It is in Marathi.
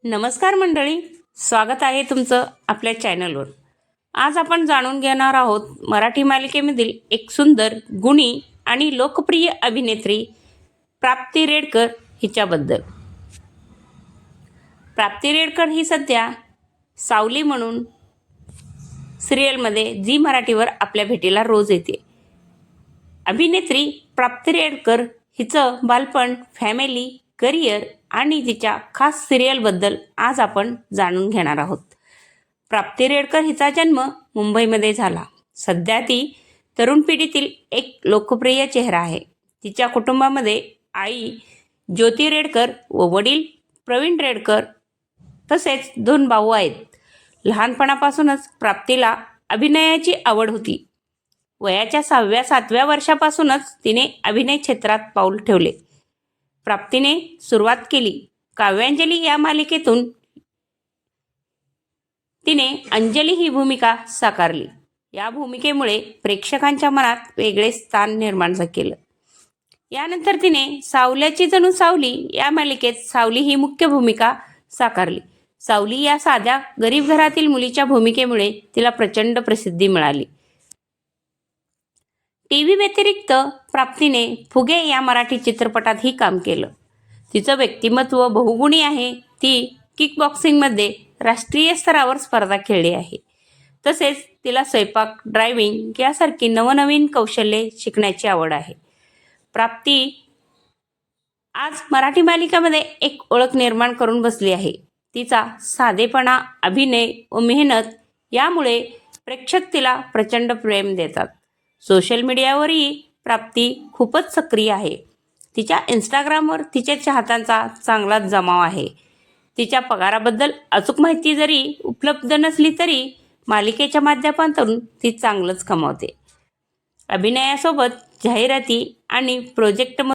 नमस्कार मंडळी, स्वागत आहे तुमचं आपल्या चॅनलवर. आज आपण जाणून घेणार आहोत मराठी मालिकेमधील एक सुंदर, गुणी आणि लोकप्रिय अभिनेत्री प्राप्ती रेडकर हिच्याबद्दल. प्राप्ती रेडकर ही सध्या सावली म्हणून सिरियलमध्ये झी मराठीवर आपल्या भेटीला रोज येते. अभिनेत्री प्राप्ती रेडकर हिचं बालपण, फॅमिली, करिअर आणि तिच्या खास सिरियलबद्दल आज आपण जाणून घेणार आहोत. प्राप्ती रेडकर हिचा जन्म मुंबईमध्ये झाला. सध्या ती तरुण पिढीतील एक लोकप्रिय चेहरा आहे. तिच्या कुटुंबामध्ये आई ज्योती रेडकर व वडील प्रवीण रेडकर तसेच 2 भाऊ आहेत. लहानपणापासूनच प्राप्तीला अभिनयाची आवड होती. वयाच्या 6व्या-7व्या वर्षापासूनच तिने अभिनय क्षेत्रात पाऊल ठेवले. प्राप्तीने सुरुवात केली काव्यांजली या मालिकेतून. तिने अंजली ही भूमिका साकारली. या भूमिकेमुळे प्रेक्षकांच्या मनात वेगळे स्थान निर्माण केलं. यानंतर तिने सावल्याची जणू सावली या मालिकेत सावली ही मुख्य भूमिका साकारली. सावली या साध्या गरीब घरातील मुलीच्या भूमिकेमुळे तिला प्रचंड प्रसिद्धी मिळाली. टीव्ही व्यतिरिक्त प्राप्तीने फुगे या मराठी चित्रपटातही काम केलं. तिचं व्यक्तिमत्व बहुगुणी आहे. ती किकबॉक्सिंगमध्ये राष्ट्रीय स्तरावर स्पर्धा खेळली आहे. तसेच तिला स्वयंपाक, ड्रायव्हिंग यासारखी नवनवीन कौशल्ये शिकण्याची आवड आहे. प्राप्ती आज मराठी मालिकामध्ये एक ओळख निर्माण करून बसली आहे. तिचा साधेपणा, अभिनय व मेहनत यामुळे प्रेक्षक तिला प्रचंड प्रेम देतात. सोशल मीडियावरही प्राप्ती खूपच सक्रिय आहे. तिच्या इंस्टाग्रामवर तिच्या चाहत्यांचा चांगलाच जमाव आहे. तिच्या पगाराबद्दल अचूक माहिती जरी उपलब्ध नसली तरी मालिकेच्या माध्यमातून ती चांगलंच कमावते. अभिनयासोबत जाहिराती आणि प्रोजेक्ट